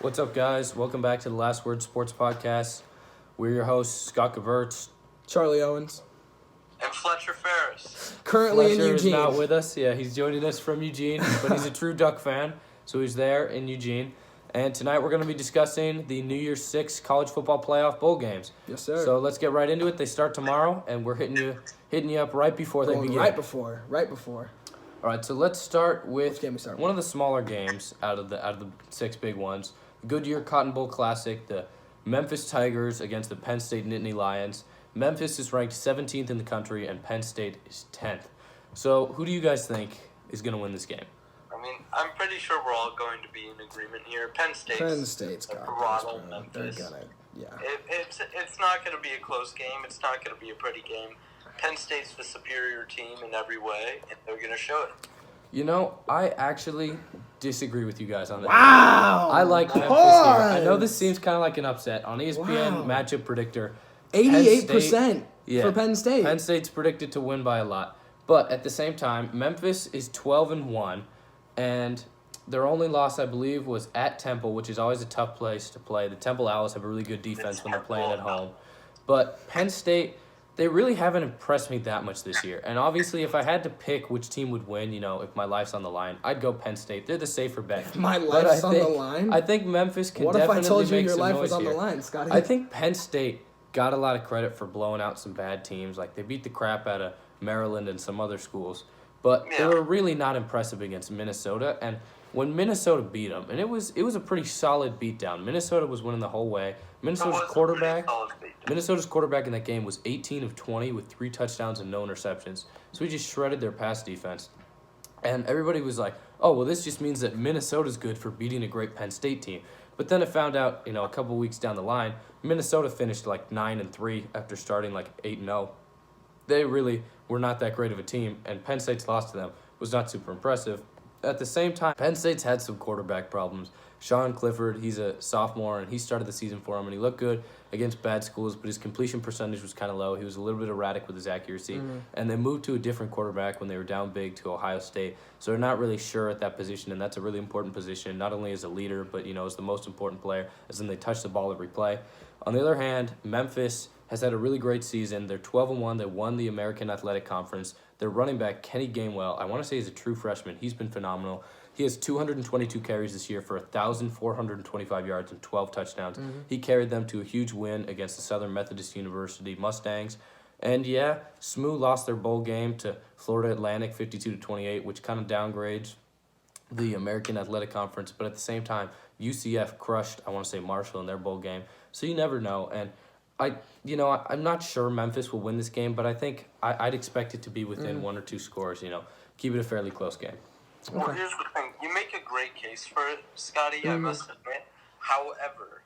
What's up, guys? Welcome back to the Last Word Sports Podcast. We're your hosts, Scott Gavertz. Charlie Owens. And Fletcher Ferris. Currently Fletcher in Eugene. is not with us. Yeah, he's joining us from Eugene, but he's a true Duck fan, so he's there in Eugene. And tonight we're going to be discussing the New Year's 6 college football playoff bowl games. Yes, sir. So let's get right into it. They start tomorrow, and we're hitting you up right before they begin. Right before. All right, so let's start with Which game we start one of the smaller games out of the 6 big ones. Goodyear Cotton Bowl Classic, the Memphis Tigers against the Penn State Nittany Lions. Memphis is ranked 17th in the country, and Penn State is 10th. So who do you guys think is going to win this game? I mean, I'm pretty sure we're all going to be in agreement here. Penn State's got throttle this, Memphis. They're gonna, yeah. It's not going to be a close game. It's not going to be a pretty game. Penn State's the superior team in every way, and they're going to show it. You know, I actually disagree with you guys on that. Wow! I like Memphis here. I know this seems kind of like an upset. On ESPN matchup predictor, 88% for Penn State. Penn State's predicted to win by a lot. But at the same time, Memphis is 12-1, and their only loss, I believe, was at Temple, which is always a tough place to play. The Temple Owls have a really good defense when they're playing at home. But Penn State, they really haven't impressed me that much this year. And obviously, if I had to pick which team would win, if my life's on the line, I'd go Penn State. They're the safer bet. If my life's on the line? I think Memphis can What if definitely I told you make your some life noise was on here. the line, Scotty? I think Penn State got a lot of credit for blowing out some bad teams. Like, they beat the crap out of Maryland and some other schools. But they were really not impressive against Minnesota. And when Minnesota beat them, and it was a pretty solid beatdown. Minnesota was winning the whole way. Minnesota's quarterback in that game was 18 of 20 with 3 touchdowns and no interceptions. So he just shredded their pass defense. And everybody was like, oh, well, this just means that Minnesota's good for beating a great Penn State team. But then I found out, a couple weeks down the line, Minnesota finished like 9-3 after starting like 8-0. They really were not that great of a team, and Penn State's loss to them was not super impressive. At the same time, Penn State's had some quarterback problems. Sean Clifford, he's a sophomore, and he started the season for him, and he looked good against bad schools, but his completion percentage was kind of low. He was a little bit erratic with his accuracy, and they moved to a different quarterback when they were down big to Ohio State, so they're not really sure at that position, and that's a really important position, not only as a leader, but, as the most important player, as in they touch the ball every play. On the other hand, Memphis has had a really great season. They're 12-1. They won the American Athletic Conference. Their running back, Kenny Gainwell, I want to say he's a true freshman. He's been phenomenal. He has 222 carries this year for 1,425 yards and 12 touchdowns. He carried them to a huge win against the Southern Methodist University Mustangs. And yeah, SMU lost their bowl game to Florida Atlantic 52-28, which kind of downgrades the American Athletic Conference. But at the same time, UCF crushed, I want to say, Marshall in their bowl game. So you never know. And I'm not sure Memphis will win this game, but I think I'd expect it to be within 1 or 2 scores, keep it a fairly close game. Well, here's the thing. You make a great case for it, Scotty, I must admit. However,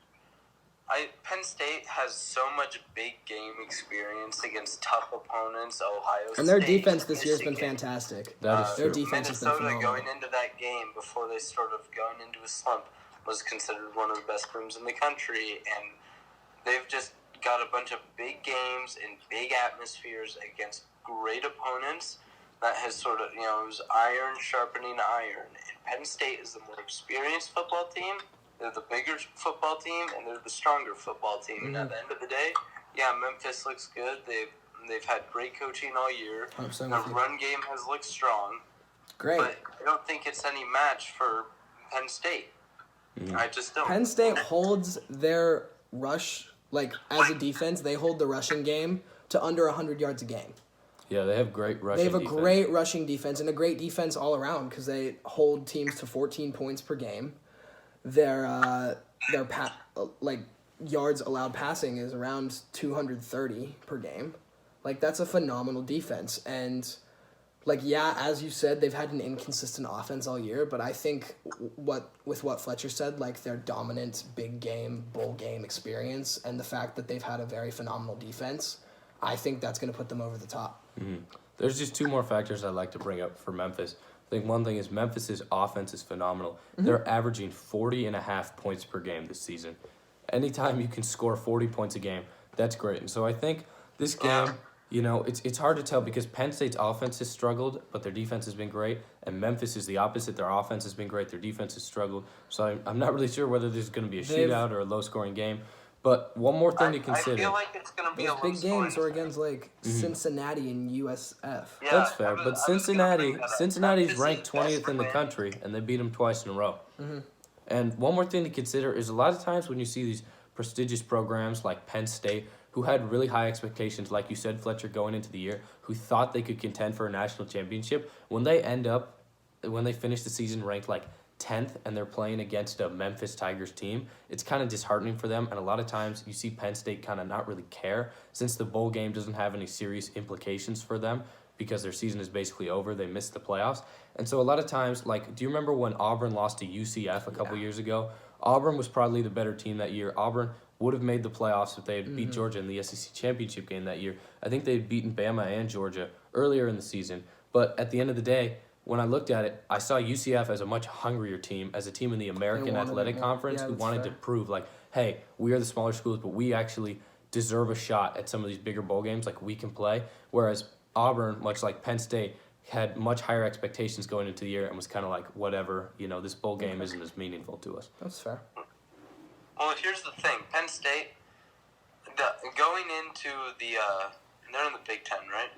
Penn State has so much big game experience against tough opponents, Ohio State. And their defense this year has been fantastic. That is true. Their defense has been Minnesota phenomenal. going into that game before they started going into a slump was considered one of the best teams in the country, and they've just got a bunch of big games and big atmospheres against great opponents. That has sort of, it was iron sharpening iron. And Penn State is the more experienced football team. They're the bigger football team, and they're the stronger football team. And at the end of the day, Memphis looks good. They've had great coaching all year. The run game has looked strong. Great. But I don't think it's any match for Penn State. I just don't. Penn State holds their rush, as a defense, they hold the rushing game to under 100 yards a game. Yeah, they have great rushing They have a defense. great rushing defense and a great defense all around because they hold teams to 14 points per game. Their yards allowed passing is around 230 per game. That's a phenomenal defense. And, as you said, they've had an inconsistent offense all year, but I think what Fletcher said, their dominant big game, bowl game experience and the fact that they've had a very phenomenal defense, I think that's going to put them over the top. There's just 2 more factors I'd like to bring up for Memphis. I think one thing is Memphis' offense is phenomenal. They're averaging 40.5 points per game this season. Anytime you can score 40 points a game, that's great. And so I think this game, You know, it's hard to tell because Penn State's offense has struggled, but their defense has been great. And Memphis is the opposite. Their offense has been great. Their defense has struggled. So I'm not really sure whether there's going to be a shootout or a low-scoring game. But one more thing to consider. I feel like it's going to be those a big games are against, like, Cincinnati and USF. Yeah, That's fair. But Cincinnati's ranked 20th in the country, and they beat them twice in a row. And one more thing to consider is a lot of times when you see these prestigious programs like Penn State, who had really high expectations, like you said, Fletcher, going into the year, who thought they could contend for a national championship, when they finish the season ranked like 10th and they're playing against a Memphis Tigers team, it's kind of disheartening for them. And a lot of times you see Penn State kind of not really care since the bowl game doesn't have any serious implications for them because their season is basically over. They missed the playoffs. And so a lot of times, like, do you remember when Auburn lost to UCF a couple years ago? Auburn was probably the better team that year. Auburn would have made the playoffs if they had beat Georgia in the SEC championship game that year. I think they had beaten Bama and Georgia earlier in the season. But at the end of the day, when I looked at it, I saw UCF as a much hungrier team, as a team in the American Athletic Conference who wanted to prove, like, hey, we are the smaller schools, but we actually deserve a shot at some of these bigger bowl games, like we can play. Whereas Auburn, much like Penn State, had much higher expectations going into the year and was kind of like, whatever, you know, this bowl game isn't as meaningful to us. That's fair. Well, here's the thing. Penn State, going into they're in the Big Ten, right?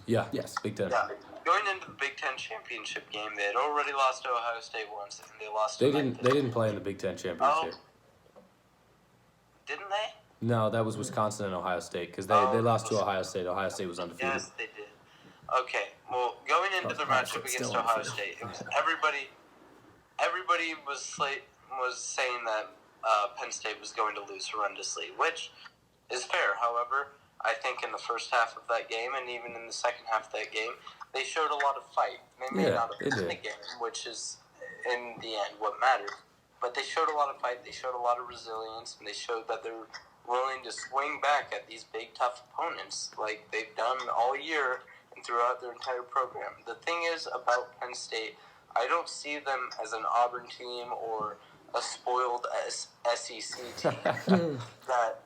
Yeah. Yes. Big Ten. Yeah. Going into the Big Ten championship game, they had already lost to Ohio State once, and they lost. They didn't play in the Big Ten championship. Oh. Didn't they? No, that was Wisconsin and Ohio State because they lost to Ohio State. Ohio State was undefeated. Yes, they did. Okay. Well, going into the matchup against Ohio State, it was everybody was saying that Penn State was going to lose horrendously, which is fair. However, I think in the first half of that game and even in the second half of that game, they showed a lot of fight. They may not have won the game, which is, in the end, what matters. But they showed a lot of fight. They showed a lot of resilience, and they showed that they're willing to swing back at these big, tough opponents like they've done all year and throughout their entire program. The thing is about Penn State, I don't see them as an Auburn team or a spoiled SEC team that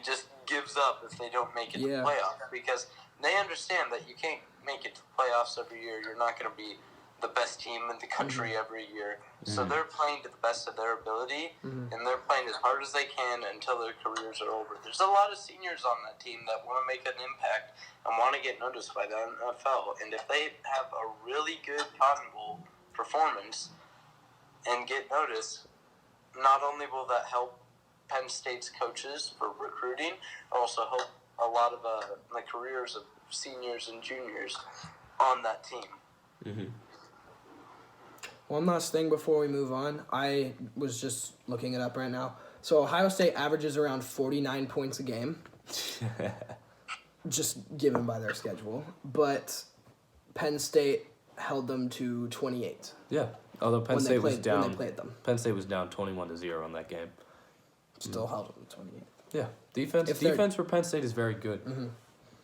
just gives up if they don't make it to the playoffs, because they understand that you can't make it to the playoffs every year. You're not going to be the best team in the country every year. So they're playing to the best of their ability, and they're playing as hard as they can until their careers are over. There's a lot of seniors on that team that want to make an impact and want to get noticed by the NFL. And if they have a really good Cotton Bowl performance and get noticed, not only will that help Penn State's coaches for recruiting, also help a lot of the careers of seniors and juniors on that team. One last thing before we move on. I was just looking it up right now. So Ohio State averages around 49 points a game, just given by their schedule. But Penn State held them to 28. Yeah, although Penn State was down. When they played them. Penn State was down 21-0 on that game. Still held them to 28. Yeah, defense for Penn State is very good.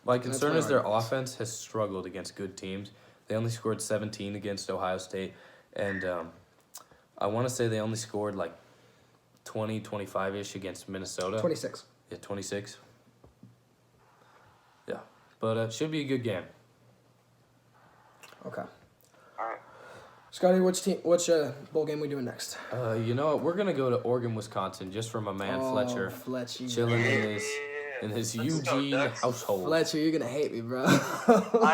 My concern is their offense has struggled against good teams. They only scored 17 against Ohio State. And I want to say they only scored like 20, 25-ish against Minnesota. 26. Yeah, 26. Yeah, but it should be a good game. Okay. All right. Scotty, which bowl game we doing next? You know what? We're going to go to Oregon, Wisconsin, just for my man Fletcher. Fletcher. Chilling in his Eugene household. Fletcher, you're going to hate me, bro.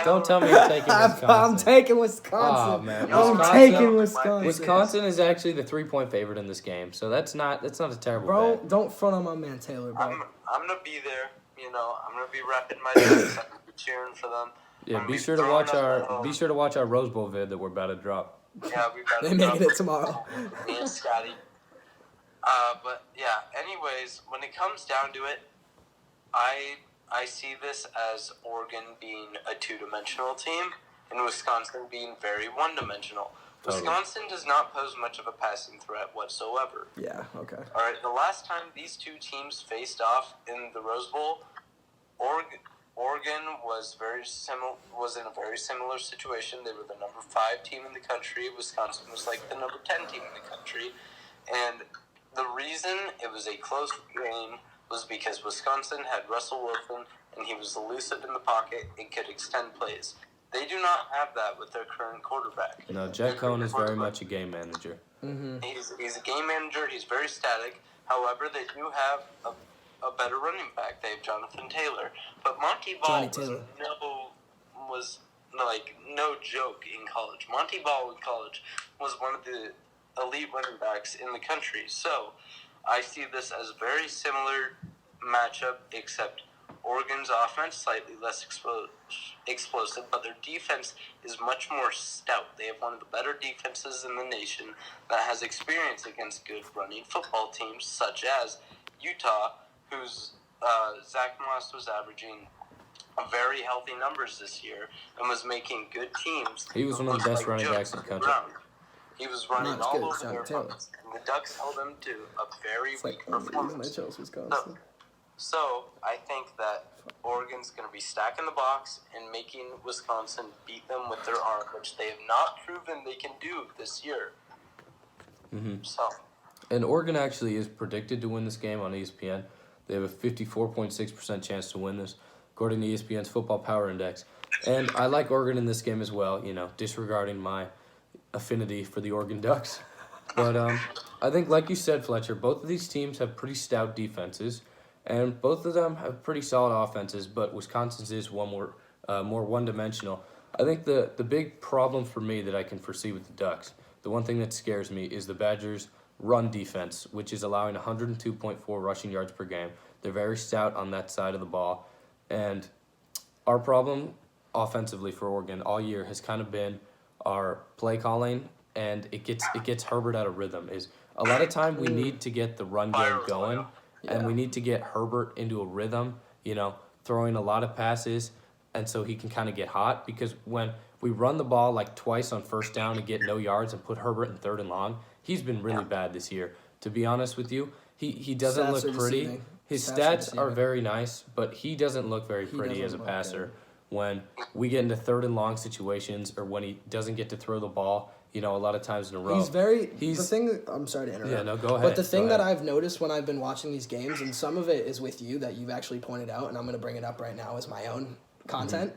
Don't tell me you're taking Wisconsin. I'm taking Wisconsin. Oh, man. I'm taking Wisconsin. Wisconsin is actually the 3-point favorite in this game, so that's not a terrible bro, bet. Don't front on my man Taylor, bro. I'm going to be there. You know, I'm going to be repping my Ducks. I'm going to be cheering for them. Yeah, be sure to watch our Rose Bowl vid that we're about to drop. Yeah, we better. They making it tomorrow. Me and Scotty. But yeah. Anyways, when it comes down to it, I see this as Oregon being a two-dimensional team and Wisconsin being very one-dimensional. Totally. Wisconsin does not pose much of a passing threat whatsoever. Yeah. Okay. All right. The last time these two teams faced off in the Rose Bowl, Oregon was in a very similar situation. They were the number 5 team in the country. Wisconsin was like the number 10 team in the country. And the reason it was a close game was because Wisconsin had Russell Wilson and he was elusive in the pocket and could extend plays. They do not have that with their current quarterback. No, Jack Cohn is very much a game manager. Mm-hmm. He's a game manager. He's very static. However, they do have a better running back. They have Jonathan Taylor. But Monty Ball was no joke in college. Monty Ball in college was one of the elite running backs in the country. So I see this as a very similar matchup, except Oregon's offense slightly less explosive, but their defense is much more stout. They have one of the better defenses in the nation that has experience against good running football teams, such as Utah, whose Zach Moss was averaging very healthy numbers this year and was making good teams. He was one of the best running backs in the country. He was running all over their opponents, and the Ducks held him to a very weak performance. So I think that Oregon's going to be stacking the box and making Wisconsin beat them with their arm, which they have not proven they can do this year. Mm-hmm. So, and Oregon actually is predicted to win this game on ESPN. They have a 54.6% chance to win this, according to ESPN's Football Power Index. And I like Oregon in this game as well, disregarding my affinity for the Oregon Ducks. But I think, like you said, Fletcher, both of these teams have pretty stout defenses. And both of them have pretty solid offenses, but Wisconsin's is more one-dimensional. I think the big problem for me that I can foresee with the Ducks, the one thing that scares me, is the Badgers' run defense, which is allowing 102.4 rushing yards per game. They're very stout on that side of the ball. And our problem offensively for Oregon all year has kind of been our play calling, and it gets Herbert out of rhythm. Is a lot of time we need to get the run game going. And we need to get Herbert into a rhythm, throwing a lot of passes, and so he can kind of get hot. Because when we run the ball like twice on first down and get no yards and put Herbert in 3rd and long, he's been really bad this year. To be honest with you, he doesn't look pretty. His stats are very nice, but he doesn't look very pretty as a passer. When we get into 3rd and long situations, or when he doesn't get to throw the ball, a lot of times in a row. The thing, I'm sorry to interrupt. Yeah, no, go ahead. But the thing that I've noticed when I've been watching these games, and some of it is with you that you've actually pointed out, and I'm going to bring it up right now as my own content,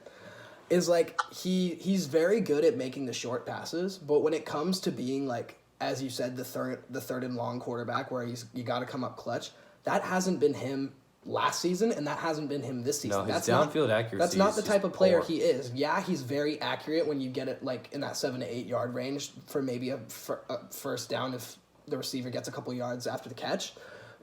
is like he's very good at making the short passes, but when it comes to being like, as you said, the third and long quarterback where you got to come up clutch, that hasn't been him last season, and that hasn't been him this season. No, his downfield accuracy. That's not the type of player he is. Yeah, he's very accurate when you get it like in that 7 to 8 yard range for maybe a first down if the receiver gets a couple yards after the catch.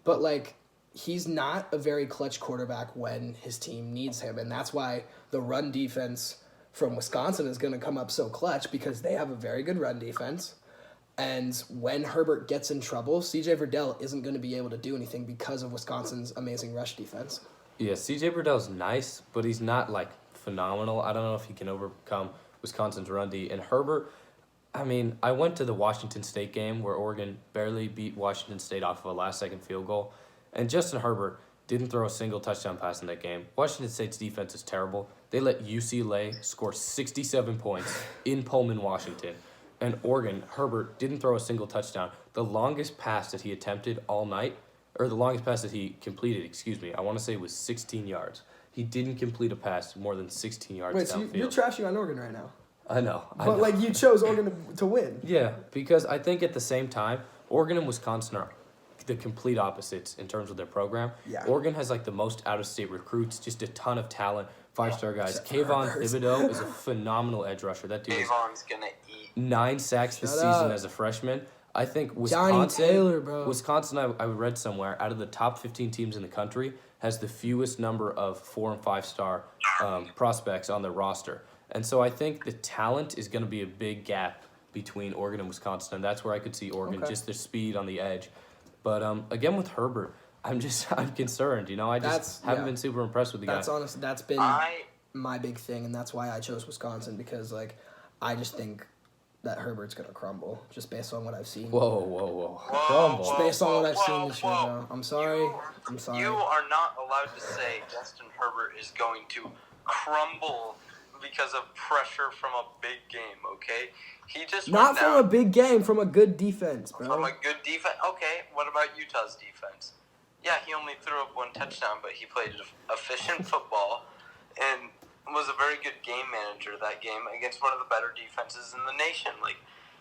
But like, he's not a very clutch quarterback when his team needs him, and that's why the run defense from Wisconsin is going to come up so clutch, because they have a very good run defense. And when Herbert gets in trouble, C.J. Verdell isn't going to be able to do anything because of Wisconsin's amazing rush defense. Yeah, C.J. Verdell's nice, but he's not, phenomenal. I don't know if he can overcome Wisconsin's run D. And Herbert, I went to the Washington State game where Oregon barely beat Washington State off of a last-second field goal. And Justin Herbert didn't throw a single touchdown pass in that game. Washington State's defense is terrible. They let UCLA score 67 points in Pullman, Washington. And Oregon, Herbert didn't throw a single touchdown. The longest pass that he attempted all night, or the longest pass that he completed, I want to say was 16 yards. He didn't complete a pass more than 16 yards downfield. So you're trashing on Oregon right now. I know. But you chose Oregon to win. Yeah, because I think at the same time, Oregon and Wisconsin are the complete opposites in terms of their program. Yeah. Oregon has the most out-of-state recruits, just a ton of talent, 5-star guys. Kayvon Thibodeau is a phenomenal edge rusher. That dude Kayvon's gonna eat 9 sacks this season as a freshman. I think Wisconsin, Johnny Taylor, bro. Wisconsin, I read somewhere, out of the top 15 teams in the country, has the fewest number of 4- and 5-star prospects on their roster. And so I think the talent is going to be a big gap between Oregon and Wisconsin, and that's where I could see Oregon, just their speed on the edge. But again, with Herbert, I'm concerned. I just haven't been super impressed with the guy. That's been my big thing, and that's why I chose Wisconsin, because I just think that Herbert's gonna crumble just based on what I've seen. Whoa. Crumble. Just based on what I've seen this year, bro. I'm sorry. You are not allowed to say Justin Herbert is going to crumble because of pressure from a big game, okay? He just not from a big game, from a good defense, bro. From a good defense? Okay, what about Utah's defense? Yeah, he only threw up 1 touchdown, but he played efficient football and was a very good game manager that game against one of the better defenses in the nation. Like,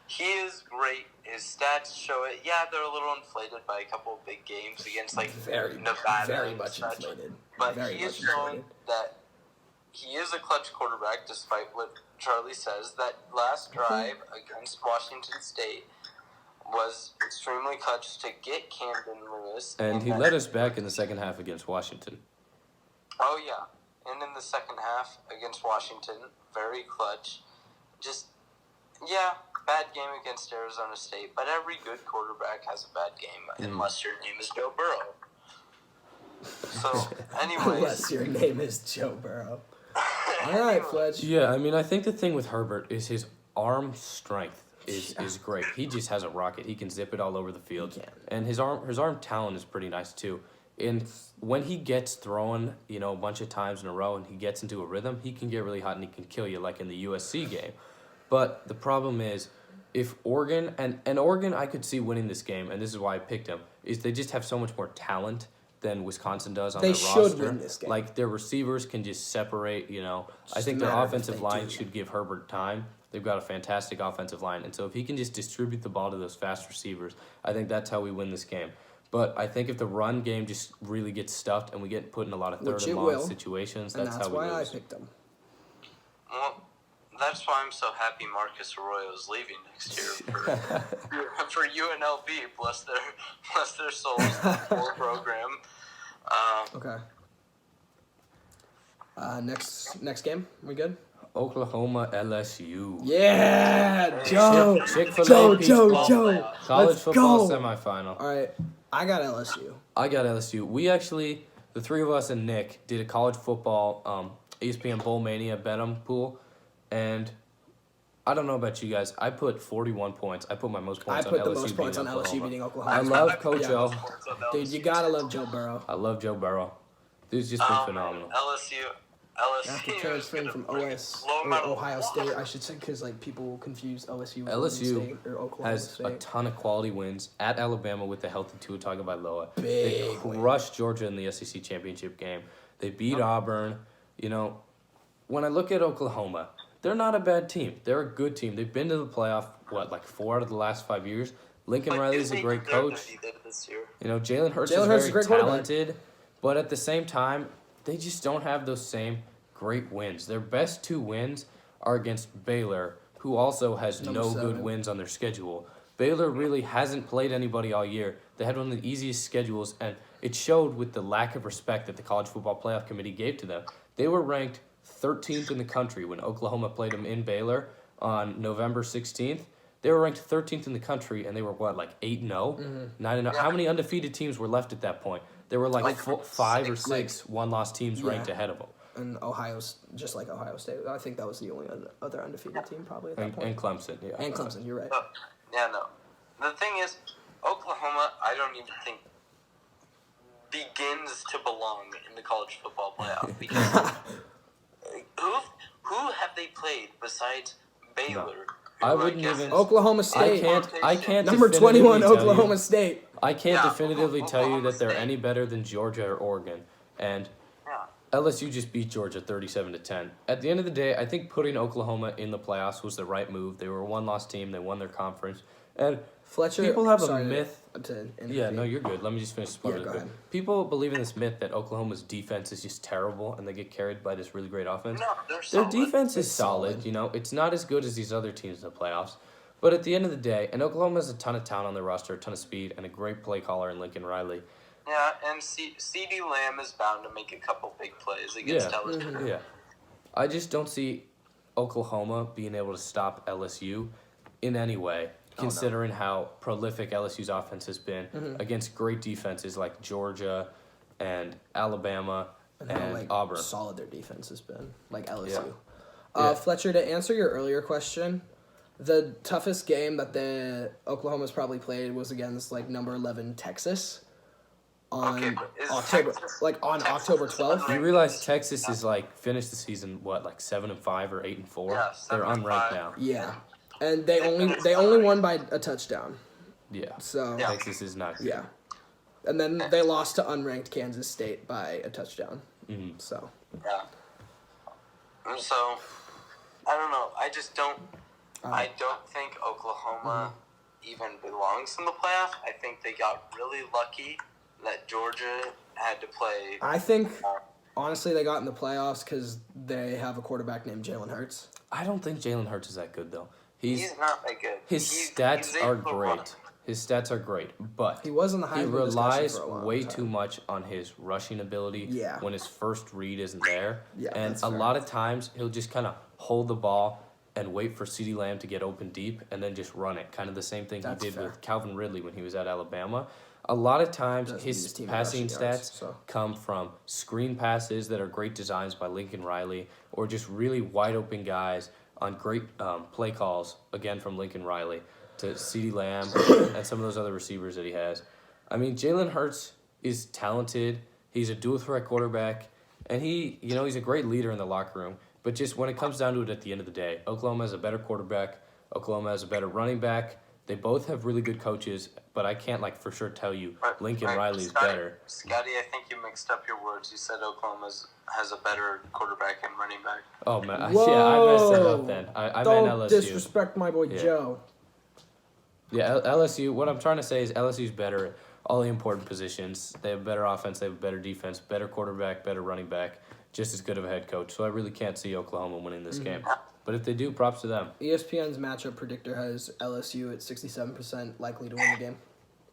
he is great. His stats show it. Yeah, they're a little inflated by a couple of big games against, like, Nevada. Very much inflated. But he is showing that he is a clutch quarterback, despite what Charlie says. That last drive against Washington State was extremely clutch to get Camden Lewis. And he led us back in the second half against Washington. Oh, yeah. And in the second half against Washington, very clutch. Just, yeah, bad game against Arizona State. But every good quarterback has a bad game, unless your name is Joe Burrow. So, anyways. Unless your name is Joe Burrow. All right, Fletch. Yeah, I mean, I think the thing with Herbert is his arm strength is great. He just has a rocket. He can zip it all over the field. And his arm talent is pretty nice, too. And when he gets thrown, a bunch of times in a row and he gets into a rhythm, he can get really hot and he can kill you, like in the USC game. But the problem is, if Oregon, and Oregon I could see winning this game, and this is why I picked them, is they just have so much more talent than Wisconsin does on their roster. They should win this game. Like, their receivers can just separate, I think their offensive line should give Herbert time. They've got a fantastic offensive line. And so if he can just distribute the ball to those fast receivers, I think that's how we win this game. But I think if the run game just really gets stuffed and we get put in a lot of third and long situations, that's how we lose. And that's why I picked them. Well, that's why I'm so happy Marcus Arroyo is leaving next year for UNLV. Bless their souls, poor program. Okay. Next game. We good? Oklahoma LSU. Yeah, Joe. Chick-fil-A Joe. College football semifinal. All right, I got LSU. We actually, the three of us and Nick, did a college football ESPN Bowl Mania bet-em pool, and I don't know about you guys. I put 41 points. I put my most points on LSU. I put the most points on LSU beating Oklahoma. I love Coach O. Dude, you gotta love Joe Burrow. I love Joe Burrow. Dude's just been phenomenal. LSU after transferring from Ohio State, I should say, because people will confuse LSU with LSU or Oklahoma has State. a ton of quality wins at Alabama with the healthy Tua Tagovailoa. Big They crushed Georgia in the SEC championship game. They beat Auburn. When I look at Oklahoma, they're not a bad team. They're a good team. They've been to the playoff, 4 out of the last 5 years. Lincoln Riley's a great coach. Jalen Hurts is very talented. But at the same time, they just don't have those same great wins. Their best 2 wins are against Baylor, who also has no good wins on their schedule. Baylor really hasn't played anybody all year. They had one of the easiest schedules, and it showed with the lack of respect that the College Football Playoff Committee gave to them. They were ranked 13th in the country when Oklahoma played them in Baylor on November 16th. They were ranked 13th in the country, and they were, 8-0? 9-0? How many undefeated teams were left at that point? There were 5 or 6 one-loss teams ranked ahead of them. And Ohio's just like Ohio State. I think that was the only other undefeated team probably at that point. And Clemson, yeah. And Clemson, you're right. No. The thing is, Oklahoma, I don't even think begins to belong in the college football playoff. Because who have they played besides Baylor? No. I wouldn't even. Oklahoma State. I can't. Number 21, Oklahoma State. I can't definitively tell you that they're any better than Georgia or Oregon, and LSU just beat Georgia 37-10. At the end of the day, I think putting Oklahoma in the playoffs was the right move. They were a one-loss team. They won their conference, and Fletcher. People have a myth. Yeah, no, you're good. Let me just finish this part. Go ahead. People believe in this myth that Oklahoma's defense is just terrible and they get carried by this really great offense. No, their defense is solid. It's not as good as these other teams in the playoffs. But at the end of the day, and Oklahoma has a ton of talent on their roster, a ton of speed, and a great play caller in Lincoln Riley. Yeah, and CeeDee Lamb is bound to make a couple big plays against LSU. Mm-hmm. Yeah. I just don't see Oklahoma being able to stop LSU in any way, considering how prolific LSU's offense has been against great defenses like Georgia and Alabama and Auburn. How solid their defense has been, like LSU. Yeah. Fletcher, to answer your earlier question, the toughest game that the Oklahoma's probably played was against number 11 Texas on October 12th. You realize Texas is finished the season 7-5 or 8-4? Yeah, they're unranked now. Yeah. And they only won by a touchdown. Yeah. So Texas is not good. Yeah. And then they lost to unranked Kansas State by a touchdown. Mm-hmm. So. Yeah. So, I don't know. I just don't. I don't think Oklahoma even belongs in the playoff. I think they got really lucky that Georgia had to play. I think, honestly, they got in the playoffs because they have a quarterback named Jalen Hurts. I don't think Jalen Hurts is that good, though. He's not that good. His stats are great. His stats are great, but he was in the he Heisman relies for a long way time. too much on his rushing ability when his first read isn't there. Yeah, and that's a fair. lot of times he'll just kind of hold the ball and wait for CeeDee Lamb to get open deep and then just run it. Kind of the same thing That's he did fair. with Calvin Ridley when he was at Alabama. A lot of times Doesn't his use team passing rushing yards, stats so. come from screen passes that are great designs by Lincoln Riley or just really wide open guys on great play calls, again from Lincoln Riley, to CeeDee Lamb and some of those other receivers that he has. I mean, Jalen Hurts is talented. He's a dual threat quarterback, and he's a great leader in the locker room. But just when it comes down to it at the end of the day, Oklahoma has a better quarterback. Oklahoma has a better running back. They both have really good coaches, but I can't for sure tell you Lincoln Riley is better. Scotty, I think you mixed up your words. You said Oklahoma has a better quarterback and running back. Oh, man. Whoa. Yeah, I messed that up then. I Don't meant LSU. disrespect my boy Joe. Yeah, LSU, what I'm trying to say is LSU's better at all the important positions. They have a better offense, they have a better defense, better quarterback, better running back, just as good of a head coach. So I really can't see Oklahoma winning this game. But if they do, props to them. ESPN's matchup predictor has LSU at 67% likely to win the game.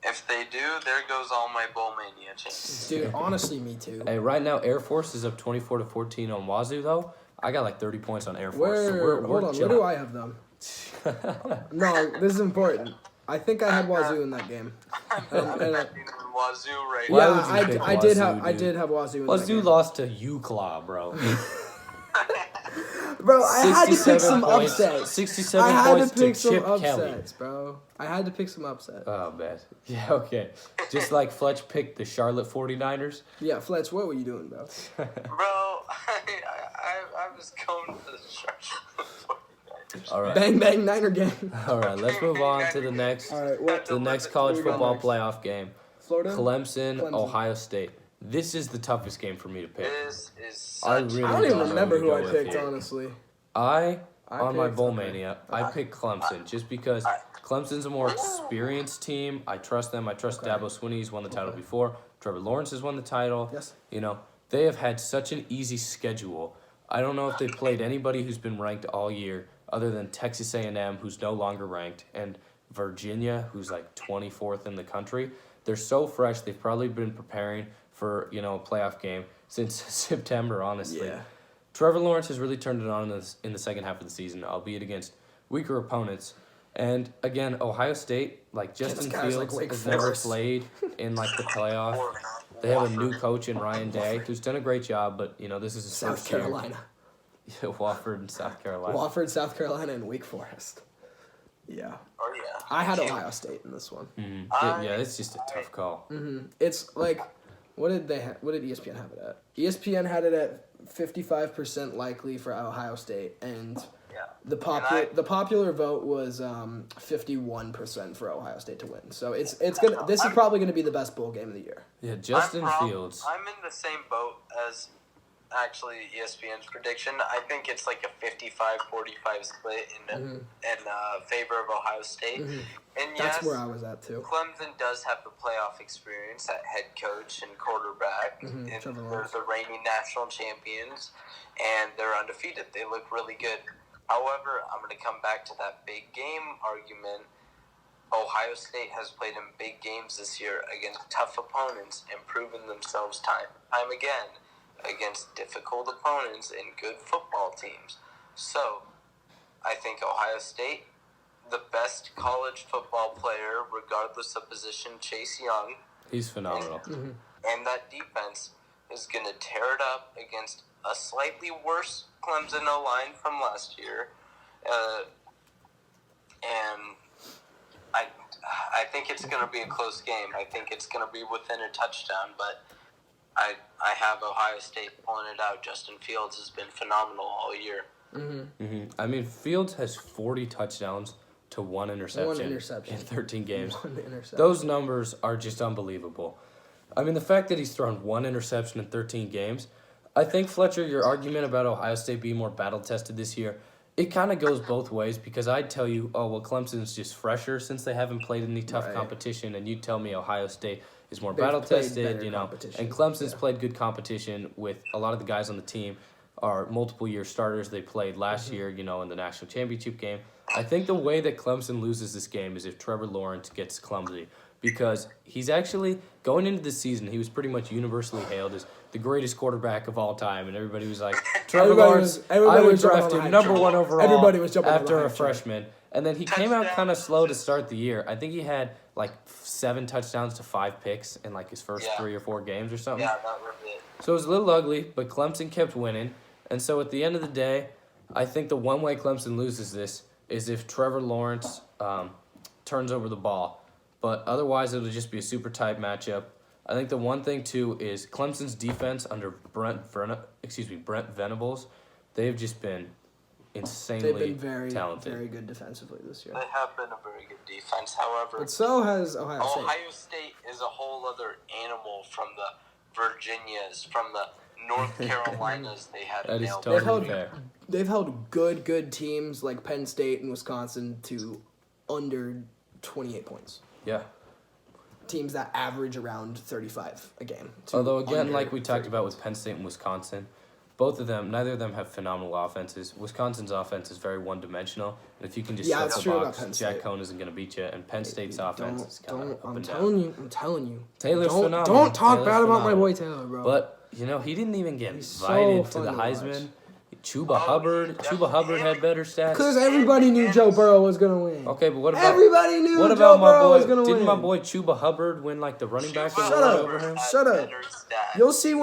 If they do, there goes all my bowl mania chances. Dude, honestly, me too. Hey, right now Air Force is up 24-14 on Wazoo though. I got 30 points on Air Force. So we're Hold on, where chilling. do I have them? No, this is important. I think I had Wazoo in that game. I'm betting Wazoo right Why now. would you pick I Wazoo, did have Wazoo in that Wazoo game. lost to UCLA, bro. Bro, I had to pick some points, upsets. 67 I had points to pick to some Chip upsets, Kelly. bro. I had to pick some upsets. Oh, man. Yeah, okay. Just like Fletch picked the Charlotte 49ers. Yeah, Fletch, what were you doing, bro? Bro, I was going for the Charlotte. All right. Bang, bang, Niner game. All right, let's move on to the next All right, what? the next college Who we got football next? playoff game. Florida? Clemson, Clemson. Ohio State. This is the toughest game for me to pick. This is I such really I don't even know remember to who go I with picked, here. honestly. On my picked- bowl okay. mania, I picked Clemson just because Clemson's a more experienced team. I trust them. I trust Dabo Swinney. He's won the title before. Trevor Lawrence has won the title. Yes. They have had such an easy schedule. I don't know if they've played anybody who's been ranked all year other than Texas A&M, who's no longer ranked, and Virginia, who's 24th in the country. They're so fresh. They've probably been preparing for, a playoff game since September, honestly. Yeah. Trevor Lawrence has really turned it on in the second half of the season, albeit against weaker opponents. And again, Ohio State, Justin guys like Fields Wake has never Forest. played in the playoff. They have a new coach in Ryan Day, who's done a great job, but this is his South first year. Carolina. Wofford and South Carolina. Wofford, South Carolina, and Wake Forest. Yeah. Oh, yeah. I had Ohio State in this one. Yeah, it's just a tough call. It's what did ESPN have it at? ESPN had it at 55% likely for Ohio State, and Yeah. the popular vote was 51% for Ohio State to win. So it's gonna. This is probably gonna be the best bowl game of the year. Yeah, Justin Fields. I'm in the same boat as actually ESPN's prediction. I think it's like a 55-45 split in favor of Ohio State. And yes, That's where I was at too. Clemson does have the playoff experience at head coach and quarterback. And Trevor they're Lawrence. the reigning national champions, and they're undefeated. They look really good. However, I'm going to come back to that big game argument. Ohio State has played in big games this year against tough opponents and proven themselves time again against difficult opponents and good football teams. So, I think Ohio State, the best college football player, regardless of position, Chase Young, He's phenomenal. and that defense is going to tear it up against a slightly worse Clemson O-line from last year. And I think it's going to be a close game. I think it's going to be within a touchdown, but I have Ohio State pulling it out. Justin Fields has been phenomenal all year. I mean, Fields has 40 touchdowns to one interception, One interception. in 13 games. One interception. Those numbers are just unbelievable. I mean, the fact that he's thrown 1 interception in 13 games, I think, Fletcher, your argument about Ohio State being more battle-tested this year, it kind of goes both ways because I'd tell you, oh, well, Clemson's just fresher since they haven't played any tough Right. competition, and you'd tell me Ohio State is more They've played battle-tested, better you know, competition. and Clemson's Yeah. played good competition with a lot of the guys on the team are multiple-year starters. They played last year, you know, in the national championship game. I think the way that Clemson loses this game is if Trevor Lawrence gets clumsy because he's actually, going into the season, he was pretty much universally hailed as the greatest quarterback of all time, and everybody was like, Trevor Lawrence, I would was jumping draft on the him hype number train. 1 overall Everybody was jumping on the after a hype train. freshman. And then he came out kind of slow to start the year. I think he had like 7 touchdowns to 5 picks in like his first 3 or 4 games or something. Yeah, that was it. So it was a little ugly, but Clemson kept winning. And so at the end of the day, I think the one way Clemson loses this is if Trevor Lawrence turns over the ball. But otherwise, it'll just be a super tight matchup. I think the one thing, too, is Clemson's defense under Brent Venables, they've just been insanely They've been very, talented. very good defensively this year. They have been a very good defense. However, But so has Ohio State. Ohio State is a whole other animal from the Virginias, from the North Carolinas they had That is nailed. They've totally held, fair. they've held good teams like Penn State and Wisconsin to under 28 points. Yeah. Teams that average around 35 a game. to Although, again, under like we talked 30 about points. with Penn State and Wisconsin, neither of them have phenomenal offenses. Wisconsin's offense is very one-dimensional, and if you can just Yeah, set it's the true about box, Penn Jack State. Cohn isn't going to beat you, and Penn State's offense is kind of up I'm and down. telling you. Taylor's don't, phenomenal. Don't talk Taylor's bad about my phenomenal. boy Taylor, bro. But, you know, he didn't even get He's so invited to the fun to watch. Heisman. Chuba Hubbard had better stats. Because everybody knew Joe Burrow was going to win. Okay, but what about Everybody knew what Joe about my Burrow was boy? going to win. Didn't my boy Chuba Hubbard win like the running back Shut award up. over him? Shut up. Better stats. You'll see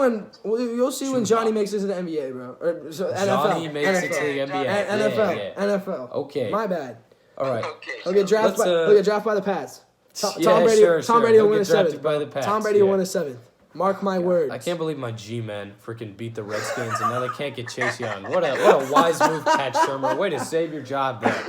when Johnny makes it to the NBA, bro. Or, so, Johnny NFL. makes it to the NFL. NBA. NFL. Yeah. NFL. Okay. My bad. All right. Okay, He'll get drafted. Let's, He'll get drafted by the Pats. Tom Yeah, Brady. sure, Tom sure. Brady will He'll win get a drafted seventh. by the Pats, Tom Brady will yeah. win a seventh. Mark my words. I can't believe my G-men freaking beat the Redskins and now they can't get Chase Young. What a wise move, Pat Shermer. Way to save your job there.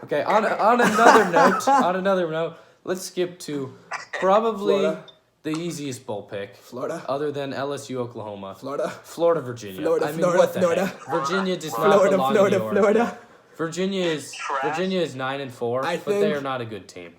Okay, on another note, let's skip to probably Florida. the easiest bowl pick. Florida. Other than LSU, Oklahoma. Florida. Virginia. Florida, I mean, Florida, what the Florida. heck? Virginia does not Florida, belong Florida, in the Orange Florida. Bowl. Virginia is Trash. 9-4, I but think- they are not a good team.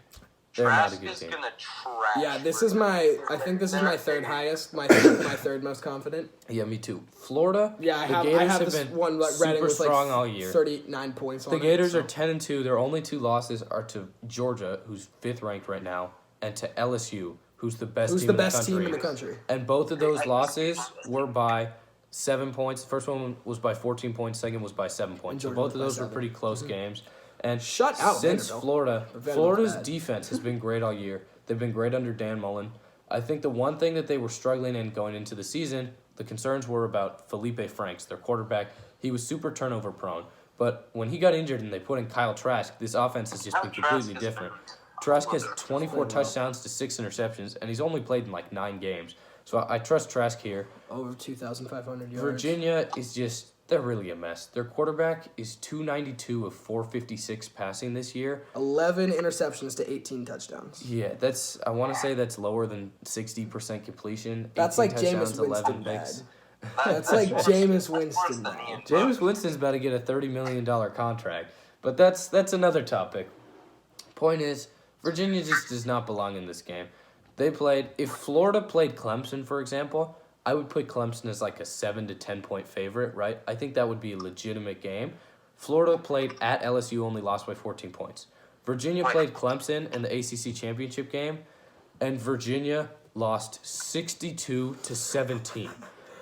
They're not a Trask good is team. gonna trash. Yeah, this is my. I think this is my third highest. My third most confident. Yeah, me too. Florida. Yeah, I the have. Gators I have have this been one like super Redding with strong like all year. 39 points on The Gators it, are 10-2. Their only 2 losses are to Georgia, who's 5th ranked right now, and to LSU, who's the best Who's team the in best the country. team in the country? And both of those losses were by 7 points. The first one was by 14 points. Second was by 7 points. So Georgia both was of by those were 7. pretty close games. And Shut out since Vanderbilt. Vanderbilt's Florida's bad. defense has been great all year. They've been great under Dan Mullen. I think the one thing that they were struggling in going into the season, the concerns were about Felipe Franks, their quarterback. He was super turnover prone. But when he got injured and they put in Kyle Trask, this offense has just been completely different. Trask has 24 touchdowns to 6 interceptions, and he's only played in like 9 games. So I trust Trask here. Over 2,500 yards. Virginia is just, they're really a mess. Their quarterback is 292 of 456 passing this year. 11 interceptions to 18 touchdowns. Yeah, I want to say that's lower than 60% completion. That's 18 like Jameis touchdowns, Winston 11 bad. picks. That's like Jameis worse Winston than bad. Ian Jameis Book. Winston's about to get a $30 million contract. But that's another topic. Point is, Virginia just does not belong in this game. If Florida played Clemson, for example, I would put Clemson as like a 7 to 10 point favorite, right? I think that would be a legitimate game. Florida played at LSU, only lost by 14 points. Virginia played Clemson in the ACC championship game, and Virginia lost 62 to 17.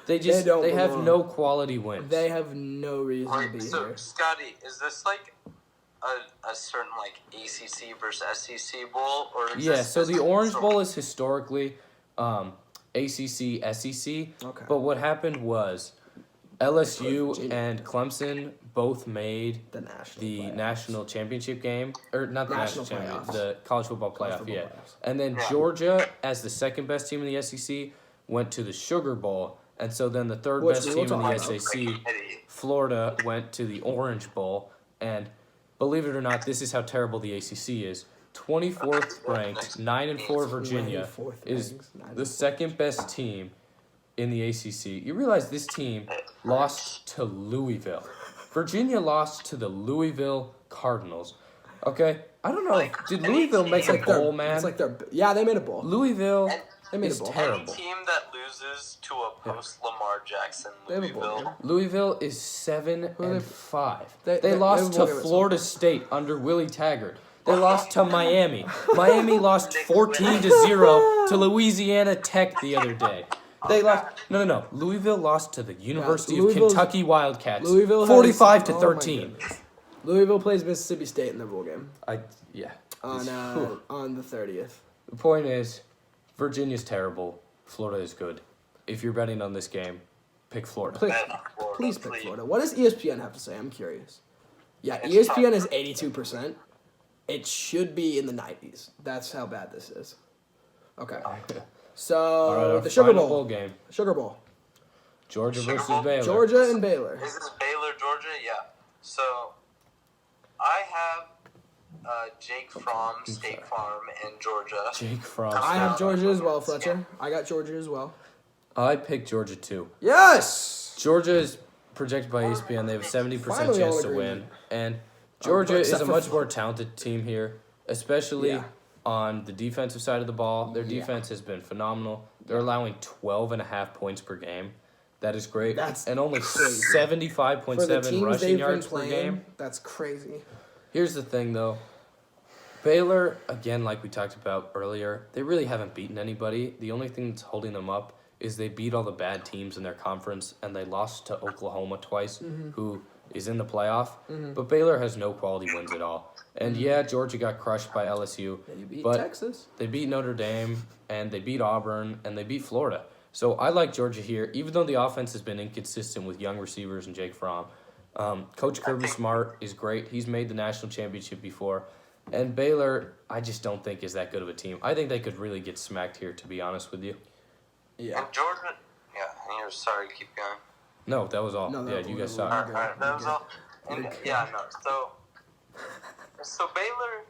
They don't have belong. no quality wins. They have no reason to Like, be so here. Scotty, is this like a certain like ACC versus SEC bowl, or is Yeah, this so just the Orange so- Bowl is historically ACC, SEC. Okay. But what happened was LSU Virginia. and Clemson both made The national. the playoffs. national championship game, or not the national National championship, playoffs. the college football College playoff, football yeah. playoffs. And then Yeah. Georgia, as the second best team in the SEC, went to the Sugar Bowl. And so then the third Which best we team will in the talk about. SEC, Eddie. Florida, went to the Orange Bowl. And believe it or not, this is how terrible the ACC is. 24th ranked, 9-4 Virginia 24th is ranked, the second best team in the ACC. You realize this team lost to Louisville. Virginia lost to the Louisville Cardinals. Okay, I don't know. Did Louisville make a bowl, man? It's like they made a bowl. Louisville They made a is bowl. terrible. Any team that loses to a post-Lamar Jackson They have a bowl Louisville, game. Louisville is 7-5. They They lost have a to bowl game at some Florida State under Willie Taggart. They lost to Miami. Miami lost 14-0 to Louisiana Tech the other day. They lost. No. Louisville lost to the University of Louisville's- Kentucky Wildcats. Louisville has- 45 to oh my 13. goodness. Louisville plays Mississippi State in their bowl game Yeah. on the 30th. The point is, Virginia's terrible. Florida is good. If you're betting on this game, pick Florida. Please pick Florida. What does ESPN have to say? I'm curious. Yeah, It's ESPN tough. is 82%. It should be in the 90s. That's how bad this is. Okay. So, All right, our the Sugar final Bowl. game. Sugar Bowl. Georgia Sugar versus Bowl? Baylor. Georgia and Baylor. is this Baylor, Georgia? Yeah. So, I have Jake from State Farm in Georgia. Jake Fromm. I have Georgia as well, Fletcher. I got Georgia as well. I picked Georgia too. Yes! Georgia is projected by ESPN. They have a 70% Finally all chance to win. agreement. And Georgia is except a for much Florida. more talented team here, especially Yeah. on the defensive side of the ball. Their Yeah. defense has been phenomenal. They're allowing 12.5 points per game. That is great. That's and only crazy. For 75.7 the teams rushing they've been yards per playing, game. that's crazy. Here's the thing, though. Baylor, again, like we talked about earlier, they really haven't beaten anybody. The only thing that's holding them up is they beat all the bad teams in their conference, and they lost to Oklahoma twice, who is in the playoff. But Baylor has no quality wins at all. And yeah, Georgia got crushed by LSU, They beat but Texas. they beat Notre Dame, and they beat Auburn, and they beat Florida. So I like Georgia here, even though the offense has been inconsistent with young receivers and Jake Fromm. Coach Kirby Smart is great. He's made the national championship before. And Baylor, I just don't think is that good of a team. I think they could really get smacked here, to be honest with you. Yeah. And Georgia, yeah, and you're sorry, keep going. No, that was all. No, Yeah, you guys saw it. Good. Alright, that was Good. all. And Good. yeah, no. So Baylor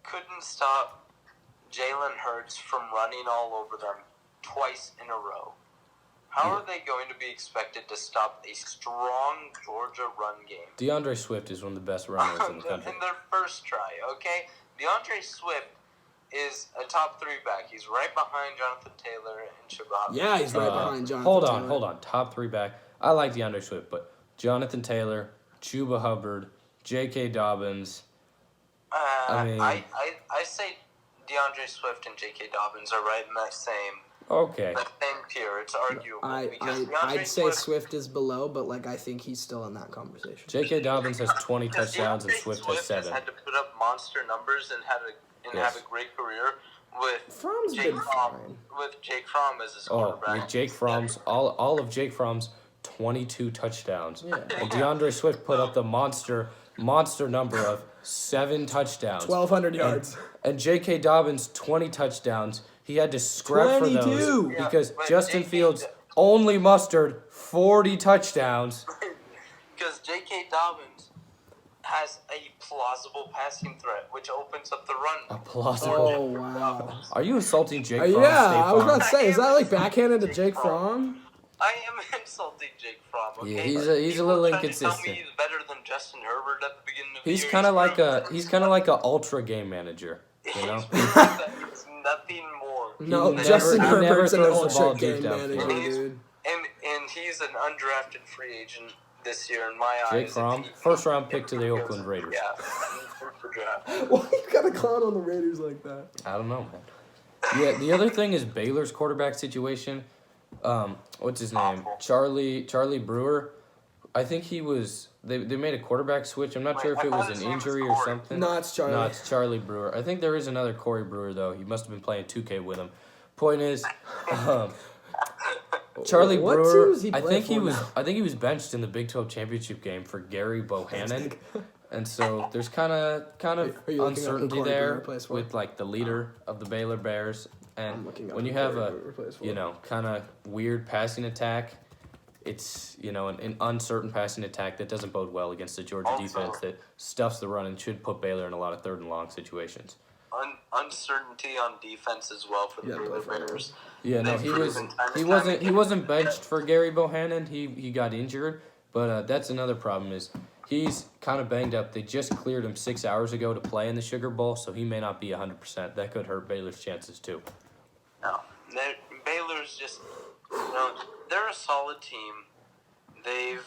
couldn't stop Jalen Hurts from running all over them twice in a row. How are they going to be expected to stop a strong Georgia run game DeAndre Swift is one of the best runners in the country. in their first try? Okay, DeAndre Swift is a top 3 back. He's right behind Jonathan Taylor and Shabbat. Yeah, he's right behind Jonathan Hold Taylor. on. Top 3 back. I like DeAndre Swift, but Jonathan Taylor, Chuba Hubbard, J.K. Dobbins. I say DeAndre Swift and J.K. Dobbins are right in that same Okay. tier. It's arguable because I'd DeAndre say Swift is below, but like I think he's still in that conversation. J.K. Dobbins has 20 because touchdowns and DeAndre Swift has 7. had to put up monster numbers and have a great career with Fromm's Jake been Fromm. fine. With Jake Fromm as his Oh, quarterback. with Jake Fromm's, all of Jake Fromm's 22 touchdowns. Yeah. And DeAndre Swift put up the monster number of 7 touchdowns. 1,200 yards. And J.K. Dobbins, 20 touchdowns. He had to scrap for 22. those Yeah, because but Justin J.K. Fields only mustered 40 touchdowns. Because J.K. Dobbins has a plausible passing threat, which opens up the run. A plausible. Oh, wow. Are you insulting Jake Fromm? Yeah, State I was Farm? about to say, is that like backhanded to Jake Fromm? I am insulting Jake Fromm. Okay? Yeah, he's a People little tried to tell inconsistent. me he's better than Justin Herbert at the beginning of the He's year. kind of like a ultra game manager, you know? He's nothing more. No, never- Justin he never Herbert's an throws the ball ultra deep game downfield. manager, He's- dude. And he's an undrafted free agent this year in my eyes. Jake Fromm, first round pick to the Oakland Raiders. Yeah. For draft. Why you gotta clown on the Raiders like that? I don't know, man. Yeah, the other thing is Baylor's quarterback situation. What's his name? Charlie Brewer. I think he was. They made a quarterback switch. I'm not sure if it was an injury or something. No, it's Charlie. No, it's Charlie Brewer. I think there is another Corey Brewer though. He must have been playing 2K with him. Point is, Charlie What team Brewer. does he I play think he for was. now? I think he was benched in the Big 12 championship game for Gary Bohannon. And so there's kind of Are you looking up who uncertainty Corey there Brewer plays for? with like the leader of the Baylor Bears, I'm and looking up when you who have Corey a Brewer plays for. kind of weird passing attack, it's an uncertain passing attack that doesn't bode well against the Georgia Also- defense that stuffs the run and should put Baylor in a lot of 3rd and long situations. uncertainty on defense as well for the Baylor Bears. Yeah, no, he wasn't benched for Gary Bohannon. He got injured, but that's another problem is he's kind of banged up. They just cleared him 6 hours ago to play in the Sugar Bowl, so he may not be 100%. That could hurt Baylor's chances too. No, Baylor's just they're a solid team. They're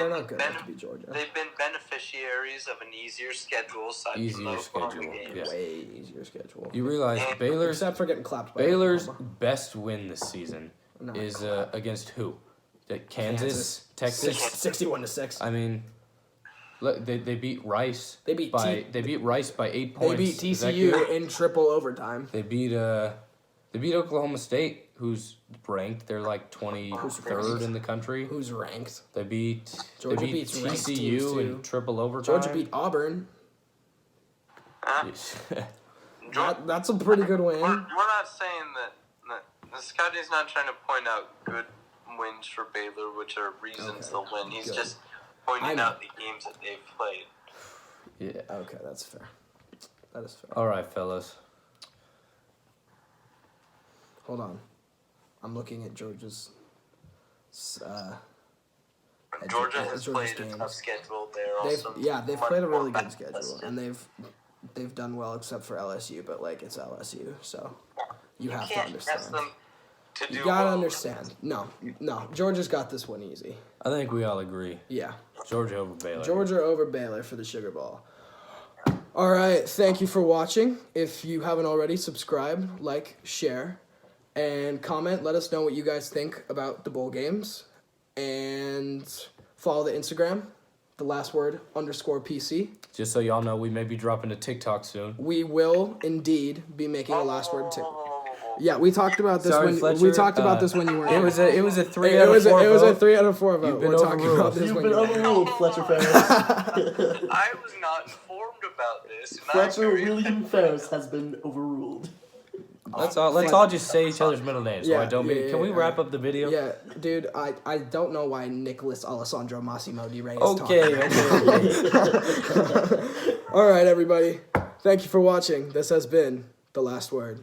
not good enough to beat Georgia. They've been beneficiaries of an easier schedule. Yeah. Way easier schedule. You realize Except for getting clapped by Baylor's Oklahoma. best win this season is against who? Kansas, Texas, 61-6. I mean, look, they beat Rice. They beat Rice by 8 points. They beat TCU in triple overtime. They beat Oklahoma State, who's ranked. They're like 23rd in the country. Who's ranked? They beat Georgia beats TCU in triple overtime. Georgia beat Auburn. Yes. That's a pretty good win. We're not saying that Scotty's not trying to point out good wins for Baylor, which are reasons to win. He's just pointing out the games that they've played. Yeah. Okay, that's fair. That is fair. All right, fellas. Hold on. I'm looking at Georgia's. Georgia has played a tough schedule. They've played a really good schedule, and they've done well except for LSU, but like it's LSU, so you have to understand. You gotta understand. No, Georgia's got this one easy. I think we all agree. Yeah. Georgia over Baylor. Georgia over Baylor for the Sugar Bowl. All right, thank you for watching. If you haven't already, subscribe, like, share, and comment. Let us know what you guys think about the bowl games. And follow the Instagram, TheLastWord_PC. Just so y'all know, we may be dropping a TikTok soon. We will indeed be making a last word too. Yeah, we talked about this when you weren't. It was a 3 out of 4 vote. It was a 3 out of 4 vote. You've been We're talking about this. You've been overruled, Fletcher Ferris. I was not informed about this. Fletcher William Ferris has been overruled. Let's all just say each other's middle names. Yeah, Why don't we? Can we wrap up the video? Yeah, dude, I don't know why Nicholas Alessandro Massimo Di Re is Okay. All right, everybody. Thank you for watching. This has been The Last Word.